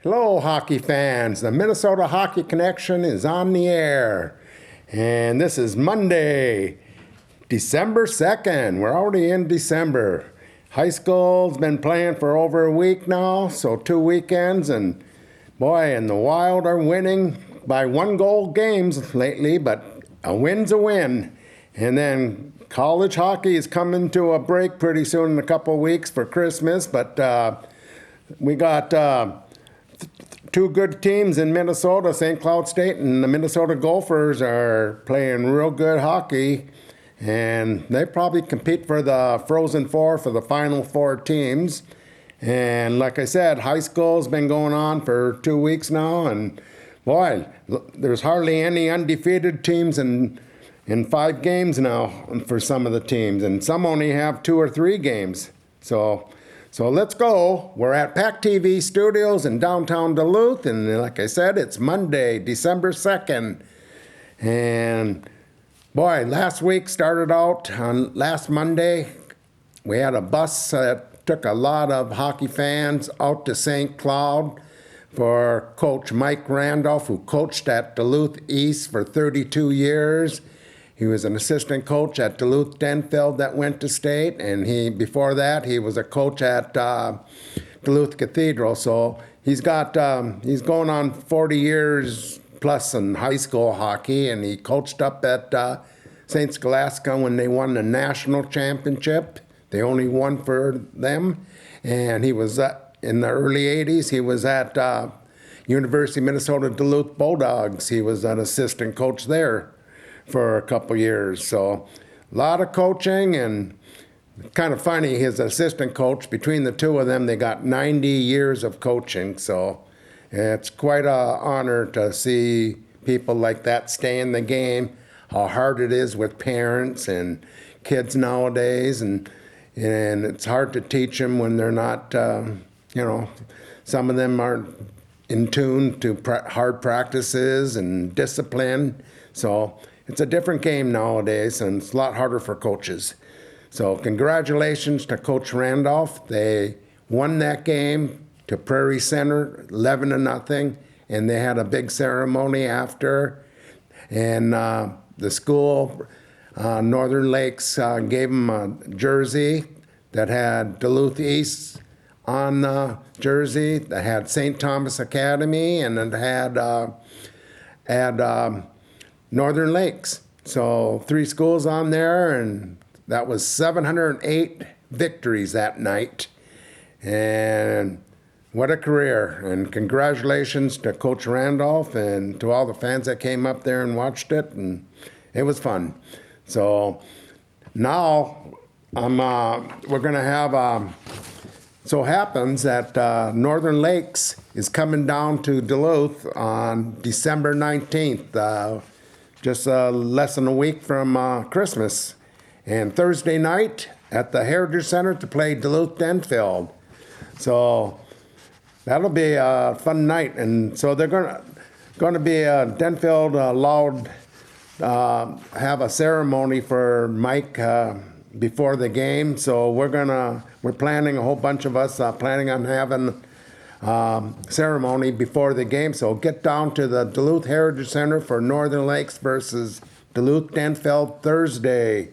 Hello, hockey fans. The Minnesota Hockey Connection is on the air. And this is Monday, December 2nd. We're already in December. High school's been playing for over a week now, so 2 weekends. And boy, and the Wild are winning by 1-goal games lately, but a win's a win. And then college hockey is coming to a break pretty soon in a couple of weeks for Christmas, but we got two good teams in Minnesota. St. Cloud State and the Minnesota Gophers are playing real good hockey, and they probably compete for the Frozen Four for the final four teams. And like I said, high school's been going on for 2 weeks now, and boy, there's hardly any undefeated teams in 5 games now for some of the teams, and some only have 2 or 3 games. So let's go. We're at PACT-TV studios in downtown Duluth, and like I said, it's Monday, December 2nd. And boy, last week started out on last Monday. We had a bus that took a lot of hockey fans out to St. Cloud for Coach Mike Randolph, who coached at Duluth East for 32 years. He was an assistant coach at Duluth Denfeld that went to state, and before that he was a coach at Duluth Cathedral. So he's going on 40 years plus in high school hockey, and he coached up at St. Scholastica when they won the national championship. They only won for them, and he was in the early 80s. He was at University of Minnesota Duluth Bulldogs. He was an assistant coach there for a couple years. So a lot of coaching, and kind of funny, his assistant coach, between the two of them, they got 90 years of coaching. So it's quite an honor to see people like that stay in the game, how hard it is with parents and kids nowadays. And it's hard to teach them when they're not, some of them aren't in tune to hard practices and discipline. So it's a different game nowadays, and it's a lot harder for coaches. So congratulations to Coach Randolph. They won that game to Prairie Center, 11-0, and they had a big ceremony after. And the school, Northern Lakes, gave them a jersey that had Duluth East on the jersey, that had St. Thomas Academy, and it had Northern Lakes. So 3 schools on there, and that was 708 victories that night. And what a career. And congratulations to Coach Randolph and to all the fans that came up there and watched it, and it was fun. So now we're going to have, so happens that Northern Lakes is coming down to Duluth on December 19th, just less than a week from Christmas, and Thursday night at the Heritage Center to play Duluth Denfeld. So that'll be a fun night, and so they're going to be Denfeld allowed have a ceremony for Mike before the game. So we're planning, a whole bunch of us planning on having ceremony before the game. So get down to the Duluth Heritage Center for Northern Lakes versus Duluth Denfeld Thursday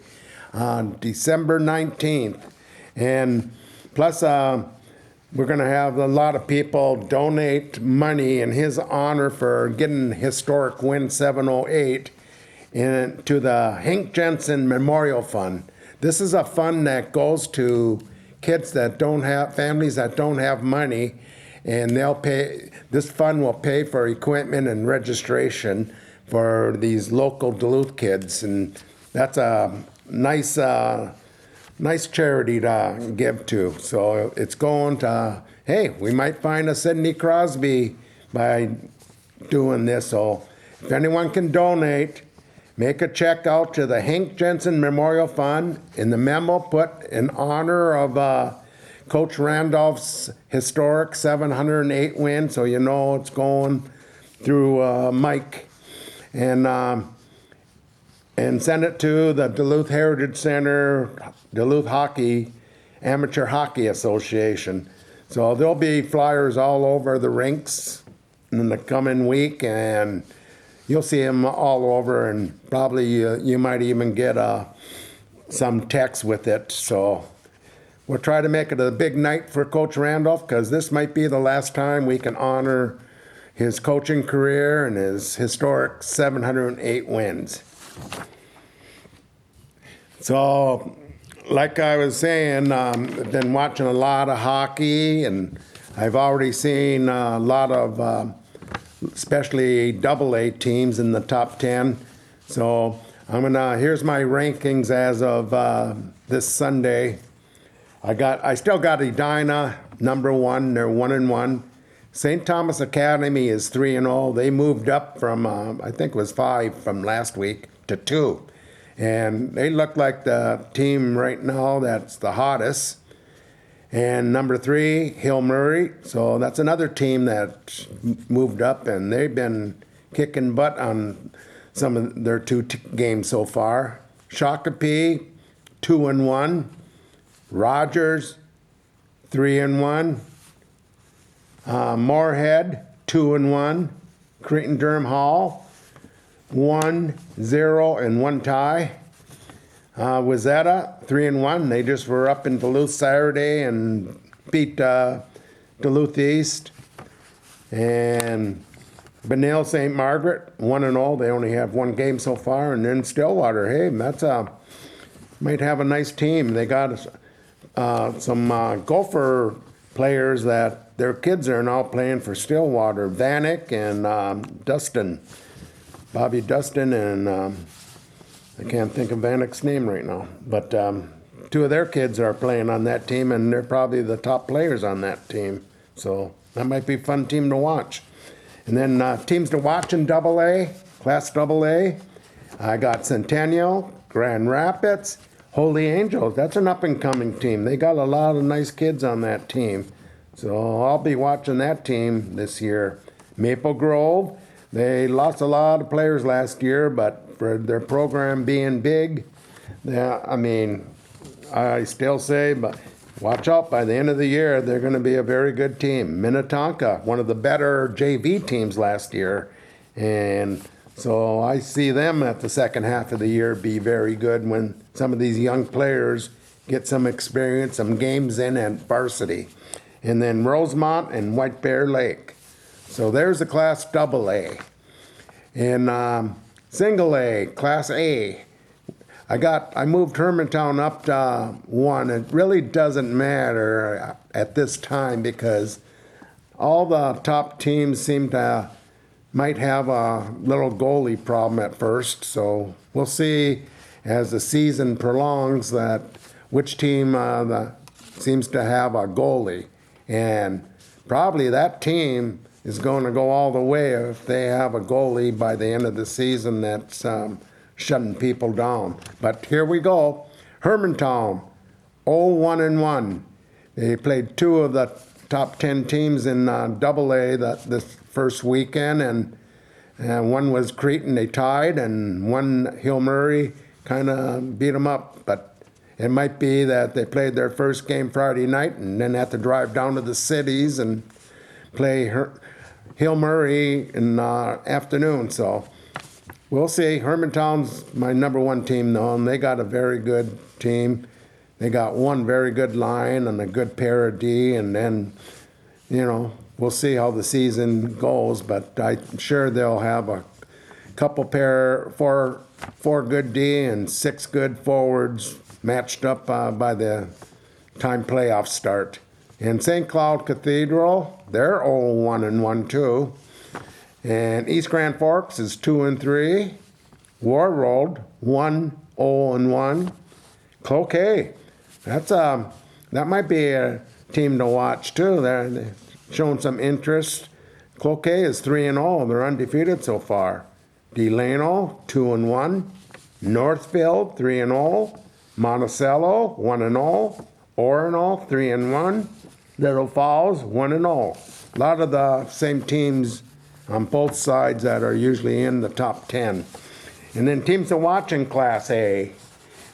on December 19th. And plus, we're going to have a lot of people donate money in his honor for getting historic win 708 to the Hank Jensen Memorial Fund. This is a fund that goes to kids that don't have, families that don't have money, and this fund will pay for equipment and registration for these local Duluth kids, and that's a nice charity to give to. So it's going to, hey, we might find a Sidney Crosby by doing this. So if anyone can donate, make a check out to the Hank Jensen Memorial Fund. In the memo, put in honor of Coach Randolph's historic 708 win, so you know it's going through Mike. And send it to the Duluth Heritage Center, Duluth Amateur Hockey Association. So there'll be flyers all over the rinks in the coming week, and you'll see them all over, and probably you might even get some text with it. So we'll try to make it a big night for Coach Randolph, because this might be the last time we can honor his coaching career and his historic 708 wins. So, like I was saying, I've been watching a lot of hockey, and I've already seen a lot of, especially AA teams in the top 10. So here's my rankings as of this Sunday. I still got Edina number 1. They're 1-1. St. Thomas Academy is 3-0. They moved up from I think it was 5 from last week to 2, and they look like the team right now that's the hottest. And number 3, Hill Murray. So that's another team that moved up, and they've been kicking butt on some of their 2 games so far. Shakopee 2-1. Rogers 3-1. Moorhead 2-1. Creighton-Durham Hall 1-0 and 1 tie. Wayzata 3-1. They just were up in Duluth Saturday and beat Duluth East. And Benil St. Margaret 1-0. They only have 1 game so far. And then Stillwater, hey, might have a nice team. They got some Gopher players that their kids are now playing for Stillwater. Vanek and Dustin. Bobby Dustin and I can't think of Vanek's name right now. But 2 of their kids are playing on that team, and they're probably the top players on that team. So that might be a fun team to watch. And then teams to watch in AA, Class AA. I got Centennial, Grand Rapids, Holy Angels. That's an up-and-coming team. They got a lot of nice kids on that team. So I'll be watching that team this year. Maple Grove, they lost a lot of players last year, but for their program being big, I still say, but watch out, by the end of the year, they're going to be a very good team. Minnetonka, one of the better JV teams last year, and so I see them at the second half of the year be very good when some of these young players get some experience, some games in at varsity. And then Rosemont and White Bear Lake. So there's the Class AA. And Single A, Class A, I moved Hermantown up to 1. It really doesn't matter at this time because all the top teams might have a little goalie problem at first. So we'll see as the season prolongs that which team seems to have a goalie. And probably that team is going to go all the way if they have a goalie by the end of the season that's shutting people down. But here we go. Hermantown, 0-1-1. They played 2 of the top 10 teams in AA this first weekend, and one was Creighton, they tied, and one Hill Murray kind of beat them up. But it might be that they played their first game Friday night and then had to drive down to the cities and play Hill Murray in the afternoon. So we'll see. Hermantown's my number 1 team, though, and they got a very good team. They got 1 very good line and a good pair of D, and then, we'll see how the season goes, but I'm sure they'll have a couple four good D and 6 good forwards matched up by the time playoffs start. And St. Cloud Cathedral, they're 0-1-1 too. And East Grand Forks is 2-3. War Road 1-0-1. Cloquet, that might be a team to watch too. They're showing some interest. Cloquet is 3-0. They're undefeated so far. Delano 2-1. Northfield 3-0. Monticello 1-0. Orono 3-1. Little Falls 1-0. A lot of the same teams on both sides that are usually in the top 10. And then teams to watch in Class A,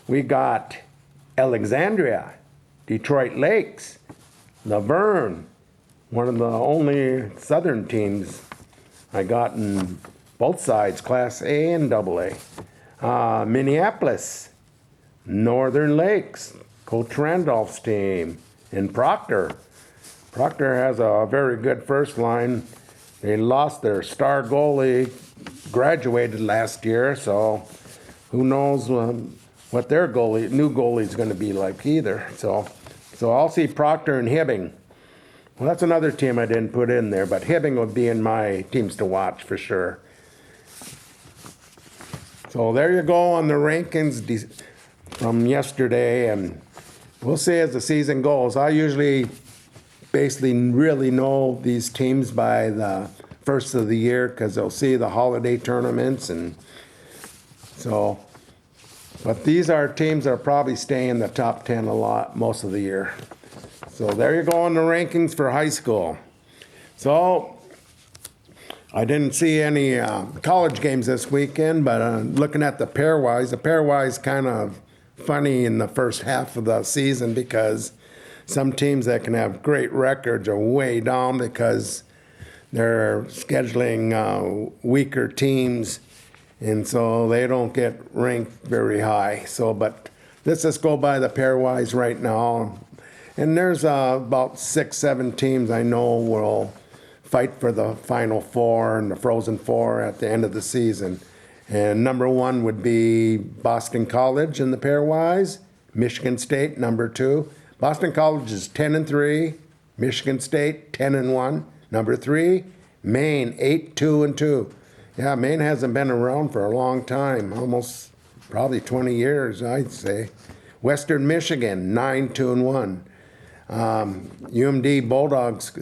we got Alexandria, Detroit Lakes, Laverne, one of the only Southern teams I got in both sides, Class A and AA. Minneapolis, Northern Lakes, Coach Randolph's team, and Proctor. Proctor has a very good first line. They lost their star goalie, graduated last year, so who knows what their new goalie is going to be like either. So I'll see Proctor and Hibbing. Well, that's another team I didn't put in there, but Hibbing would be in my teams to watch for sure. So there you go on the rankings from yesterday, and we'll see as the season goes. I usually basically really know these teams by the first of the year because they'll see the holiday tournaments, and so. But these are teams that are probably staying in the top 10 a lot most of the year. So there you go on the rankings for high school. So I didn't see any college games this weekend, but looking at the pairwise kind of funny in the first half of the season because some teams that can have great records are way down because they're scheduling weaker teams, and so they don't get ranked very high. So, but let's just go by the pairwise right now. And there's about 6-7 teams I know will fight for the Final Four and the Frozen Four at the end of the season. And number 1 would be Boston College in the pairwise, Michigan State number 2. Boston College is 10-3, Michigan State 10-1. Number 3, Maine 8-2-2. Yeah, Maine hasn't been around for a long time, almost probably 20 years, I'd say. Western Michigan 9-2-1. UMD Bulldogs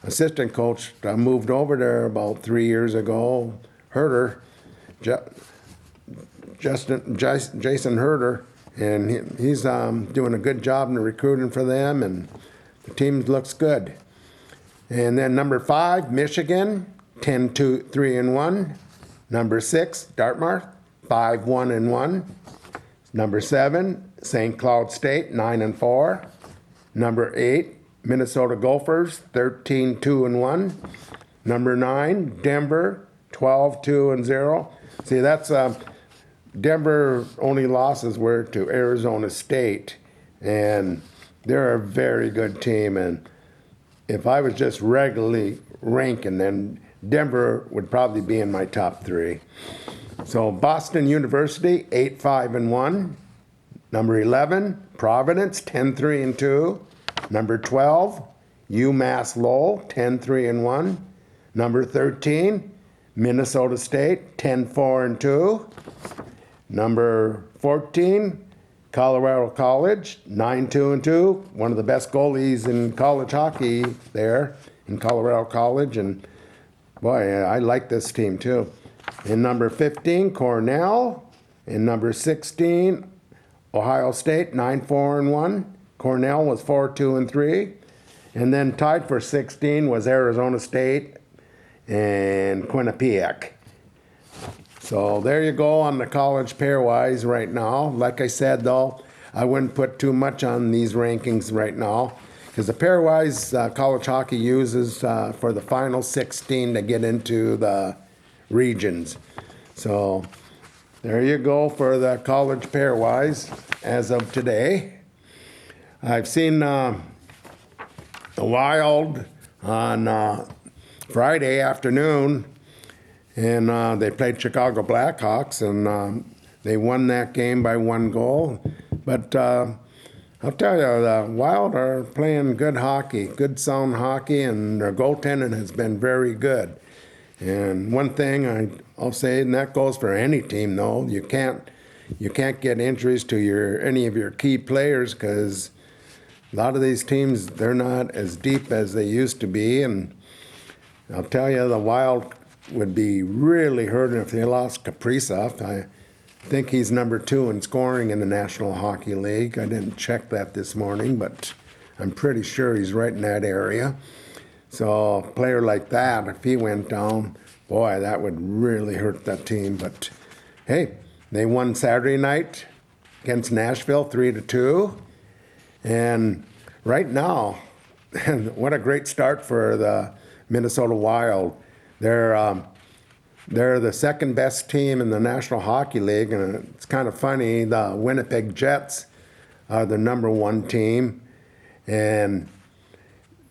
assistant coach moved over there about 3 years ago. Herder, Jason Herder, and he's doing a good job in the recruiting for them, and the team looks good. And then number 5, Michigan, 10-3-1. Number 6, Dartmouth, 5-1-1. Number 7, St. Cloud State, 9-4. Number 8, Minnesota Gophers, 13-2-1. Number 9, Denver, 12-2-0. See, that's Denver only losses were to Arizona State, and they're a very good team. And if I was just regularly ranking, then Denver would probably be in my top 3. So Boston University, 8-5-1. Number 11, Providence, 10-3-2. Number 12, UMass Lowell, 10-3-1. Number 13, Minnesota State, 10-4-2. Number 14, Colorado College, 9-2-2. One of the best goalies in college hockey there in Colorado College, and boy, I like this team too. And number 15, Cornell. And number 16, Ohio State, 9-4-1. Cornell was 4-2-3. And then tied for 16 was Arizona State and Quinnipiac. So there you go on the college pairwise right now. Like I said, though, I wouldn't put too much on these rankings right now because the pairwise college hockey uses for the final 16 to get into the regions. So there you go for the college pairwise as of today. I've seen the Wild on Friday afternoon, and they played Chicago Blackhawks, and they won that game by 1 goal. But I'll tell you, the Wild are playing good hockey, good sound hockey, and their goaltending has been very good. And one thing I'll say, and that goes for any team, though, you can't get injuries to any of your key players because a lot of these teams, they're not as deep as they used to be. And I'll tell you, the Wild would be really hurting if they lost Kaprizov. I think he's number 2 in scoring in the National Hockey League. I didn't check that this morning, but I'm pretty sure he's right in that area. So a player like that, if he went down, boy, that would really hurt that team. But hey, they won Saturday night against Nashville 3-2. And right now, what a great start for the Minnesota Wild. They're the second best team in the National Hockey League, and it's kind of funny. The Winnipeg Jets are the number one team, and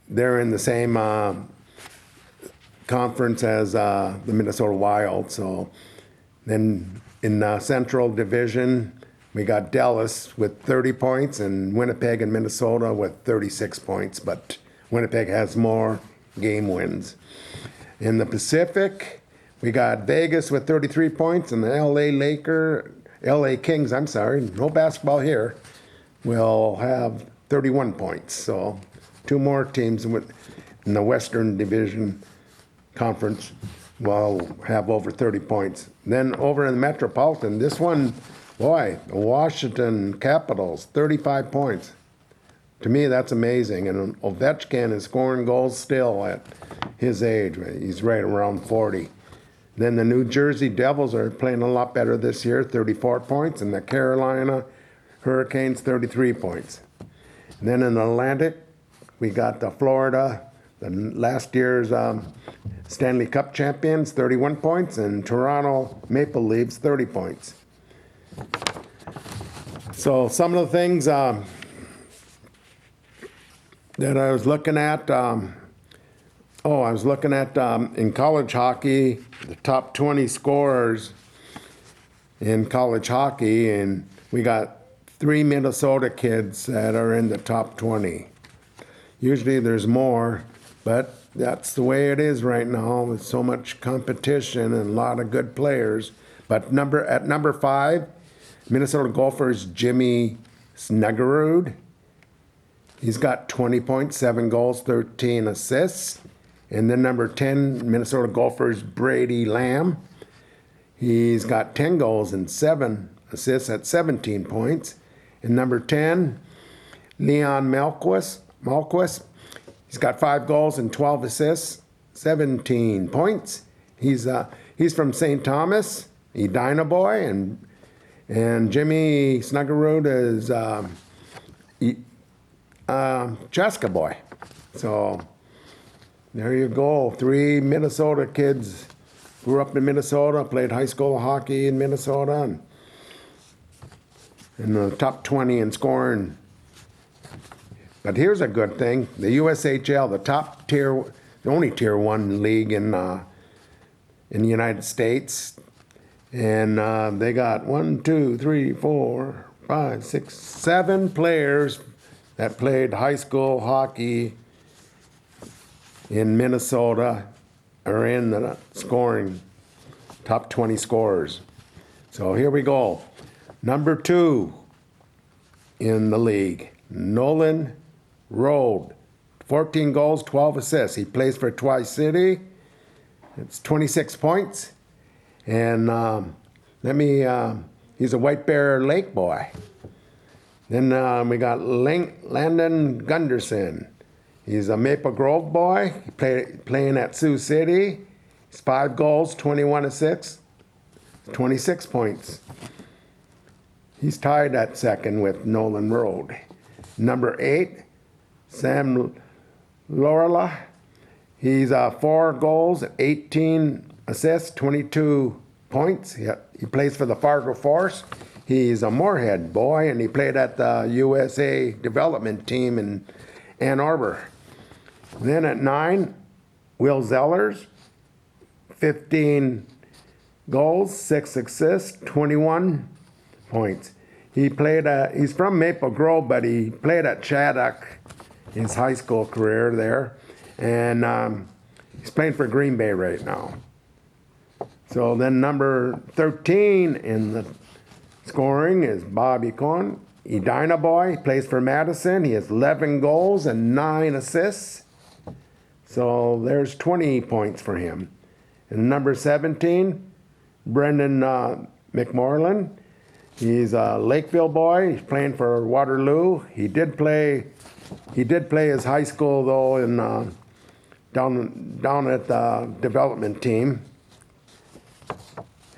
they're in the same conference as the Minnesota Wild. So then in the Central Division, we got Dallas with 30 points and Winnipeg and Minnesota with 36 points, but Winnipeg has more game wins. In the Pacific, we got Vegas with 33 points and the LA Kings, no basketball here, will have 31 points. So two more teams in the Western Division Conference will have over 30 points. Then over in the Metropolitan, this one, boy, the Washington Capitals, 35 points. To me, that's amazing. And Ovechkin is scoring goals still at his age. He's right around 40. Then the New Jersey Devils are playing a lot better this year, 34 points. And the Carolina Hurricanes, 33 points. And then in the Atlantic, we got the Florida, the last year's Stanley Cup champions, 31 points. And Toronto Maple Leafs, 30 points. So some of the things that I was looking at, in college hockey, the top 20 scorers in college hockey, and we got 3 Minnesota kids that are in the top 20. Usually there's more, but that's the way it is right now with so much competition and a lot of good players. But at number 5, Minnesota Gophers' Jimmy Snuggerud. He's got 20 points, 7 goals, 13 assists. And then number 10, Minnesota Gophers' Brady Lamb. He's got 10 goals and 7 assists at 17 points. And number 10, Leon Malquist. He's got 5 goals and 12 assists, 17 points. He's from St. Thomas, Edina boy, and Jimmy Snuggerud is Chaska boy. So there you go. 3 Minnesota kids grew up in Minnesota, played high school hockey in Minnesota, and in the top 20 in scoring. But here's a good thing. The USHL, the only tier 1 league in the United States, and they got 7 players that played high school hockey in Minnesota are in the scoring top 20 scorers. So here we go. Number 2 in the league, Nolan Road, 14 goals, 12 assists. He plays for Tri-City. It's 26 points. And he's a White Bear Lake boy. Then we got Landon Gunderson. He's a Maple Grove boy, playing at Sioux City. He's 5 goals, 21 assists, 26 points. He's tied at second with Nolan Road. Number 8, Sam Lorela. He's 4 goals, 18 assists, 22 points. He plays for the Fargo Force. He's a Moorhead boy, and he played at the USA development team in Ann Arbor. Then at 9, Will Zellers, 15 goals, 6 assists, 21 points. He's from Maple Grove, but he played at Chaddock his high school career there. And he's playing for Green Bay right now. So then number 13 in the scoring is Bobby Cohn, Edina boy, plays for Madison. He has 11 goals and 9 assists. So there's 20 points for him. And number 17, Brendan McMorland. He's a Lakeville boy. He's playing for Waterloo. He did play his high school though in down at the development team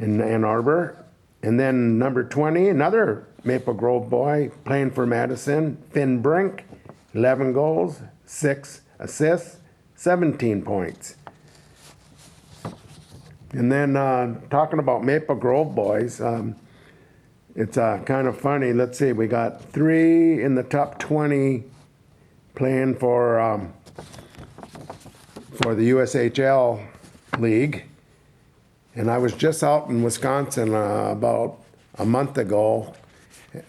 in Ann Arbor. And then number 20, another Maple Grove boy playing for Madison, Finn Brink, 11 goals, 6 assists, 17 points. And then talking about Maple Grove boys, it's kind of funny. Let's see, we got 3 in the top 20 playing for the USHL League. And I was just out in Wisconsin about a month ago,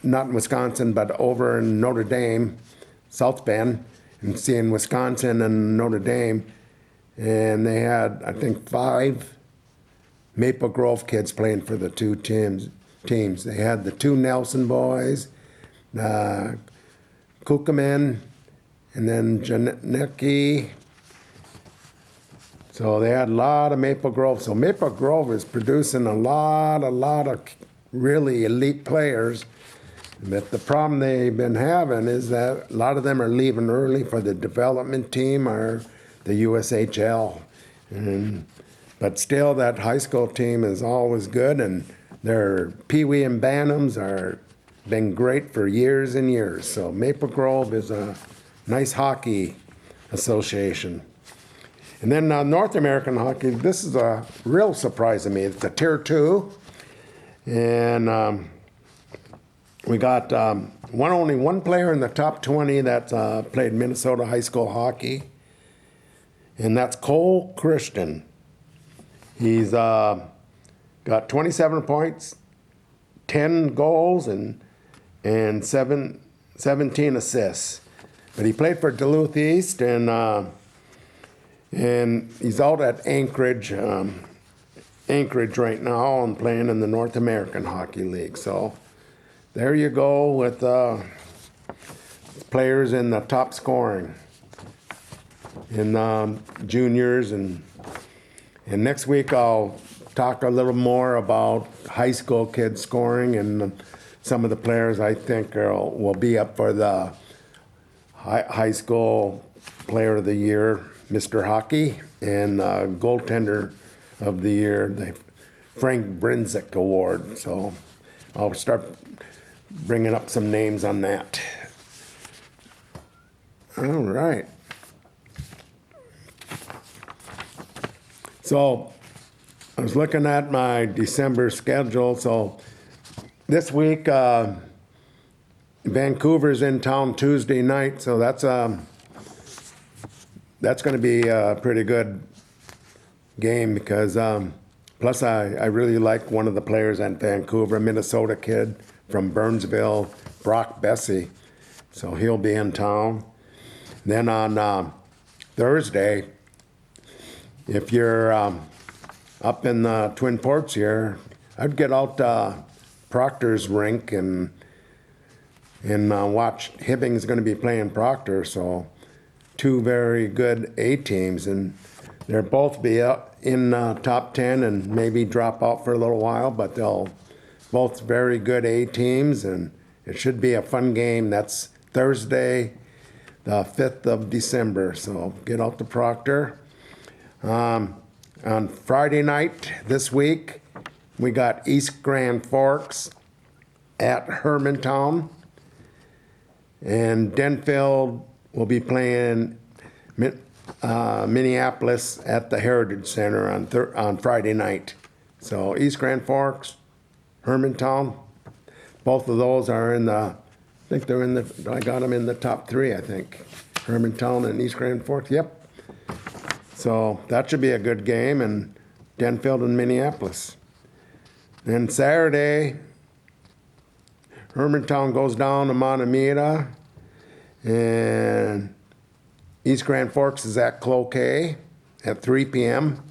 not in Wisconsin, but over in Notre Dame, South Bend, and seeing Wisconsin and Notre Dame. And they had, I think, 5 Maple Grove kids playing for the 2 teams. They had the 2 Nelson boys, Kukaman, and then Janecki. So they had a lot of Maple Grove. So Maple Grove is producing a lot of really elite players. But the problem they've been having is that a lot of them are leaving early for the development team or the USHL. But still, that high school team is always good, and their Pee Wee and Bantams are been great for years and years. So Maple Grove is a nice hockey association. And then North American hockey, this is a real surprise to me. It's a Tier 2, and we got only one player in the top 20 that played Minnesota high school hockey, and that's Cole Christian. He's got 27 points, 10 goals, and 17 assists. But he played for Duluth East, and he's out at Anchorage right now and playing in the North American Hockey League. So there you go with players in the top scoring in juniors. And next week I'll talk a little more about high school kids scoring and some of the players I think will be up for the high school player of the year, Mr. Hockey, and goaltender of the year, the Frank Brinzik Award. So I'll start bringing up some names on that. All right. So I was looking at my December schedule. So this week, Vancouver's in town Tuesday night. So that's going to be a pretty good game because plus I really like one of the players at Vancouver, a Minnesota kid from Burnsville, Brock Bessie. So he'll be in town. Then on Thursday, if you're up in the Twin Ports here, I'd get out Proctor's rink and watch. Hibbing's going to be playing Proctor, so 2 very good A teams, and they'll both be up in top 10 and maybe drop out for a little while, but they'll both very good A teams, and it should be a fun game. That's Thursday, the 5th of December, so get out to Proctor. On Friday night this week, we got East Grand Forks at Hermantown, and Denfield will be playing Minneapolis at the Heritage Center on Friday night. So East Grand Forks, Hermantown, both of those are in the, I think they're in the, I got them in the top 3, I think. Hermantown and East Grand Forks, yep. So that should be a good game, and Denfield and Minneapolis. Then Saturday, Hermantown goes down to Montemita, and East Grand Forks is at Cloquet at 3 p.m.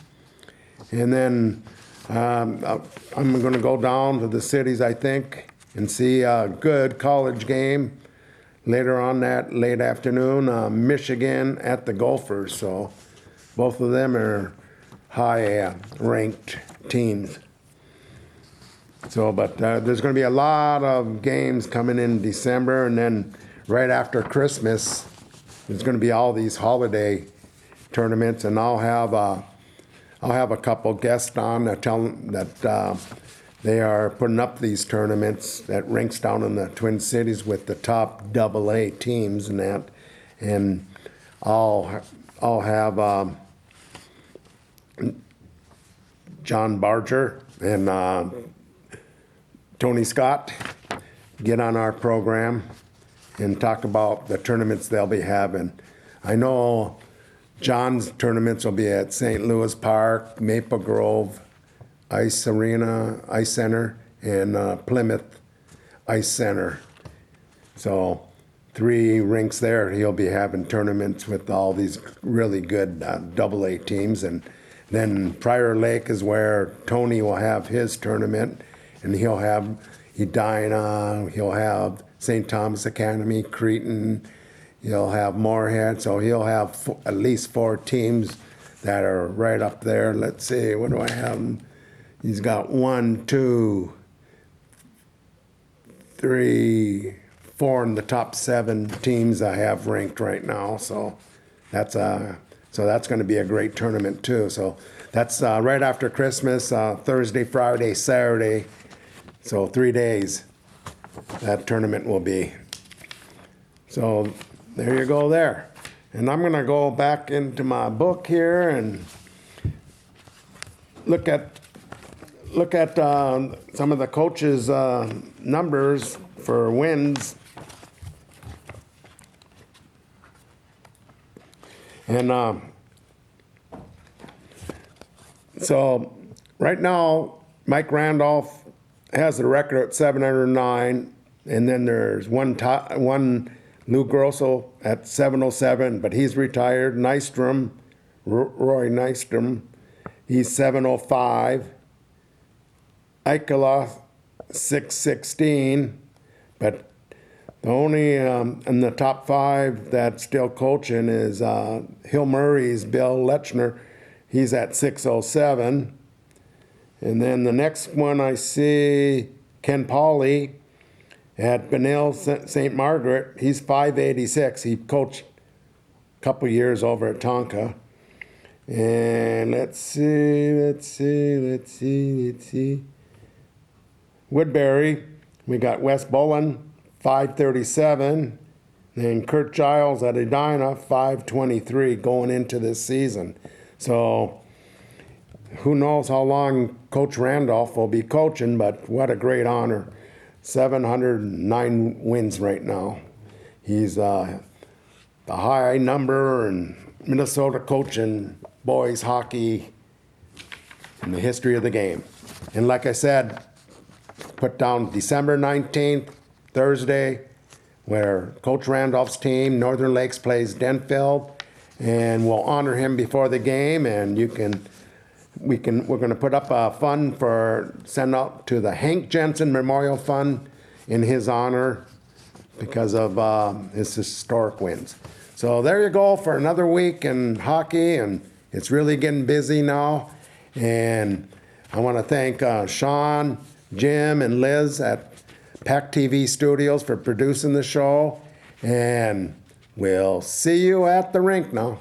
And then I'm going to go down to the cities, I think, and see a good college game later on that late afternoon. Michigan at the Gophers, so both of them are high ranked teams. So, but there's going to be a lot of games coming in December, and then right after Christmas, there's going to be all these holiday tournaments, and I'll have a couple guests on that tell them that they are putting up these tournaments at rinks down in the Twin Cities with the top AA teams and that, and I'll have John Barger and Tony Scott get on our program and talk about the tournaments they'll be having. I know John's tournaments will be at St. Louis Park, Maple Grove, Ice Center, and Plymouth Ice Center. So 3 rinks there. He'll be having tournaments with all these really good AA teams. And then Prior Lake is where Tony will have his tournament, and he'll have Edina, he'll have St. Thomas Academy, Cretin, he'll have Moorhead. So he'll have at least 4 teams that are right up there. Let's see, what do I have? He's got 1, 2, 3, 4 in the top 7 teams I have ranked right now. So that's going to be a great tournament too. So that's right after Christmas, Thursday, Friday, Saturday. So 3 days that tournament will be. So there you go there. And I'm going to go back into my book here and look at some of the coaches' numbers for wins. And so right now, Mike Randolph has the record at 709, and then there's one Lou Grosso at 707, but he's retired. Nystrom, Roy Nystrom, he's 705. Eikela, 616, but the only in the top 5 that's still coaching is Hill Murray's Bill Lechner. He's at 607. And then the next one I see, Ken Pauley at Benil St. Margaret. He's 586. He coached a couple years over at Tonka. And let's see. Woodbury, we got Wes Bullen, 537. And Kurt Giles at Edina, 523 going into this season. So who knows how long Coach Randolph will be coaching, but what a great honor. 709 wins right now. He's the high number in Minnesota coaching boys hockey in the history of the game. And like I said, put down December 19th, Thursday, where Coach Randolph's team, Northern Lakes, plays Denfield, and we'll honor him before the game. And we're going to put up a fund send out to the Hank Jensen Memorial Fund in his honor because of his historic wins. So there you go for another week in hockey, and it's really getting busy now. And I want to thank Sean, Jim, and Liz at PACT-TV Studios for producing the show. And we'll see you at the rink now.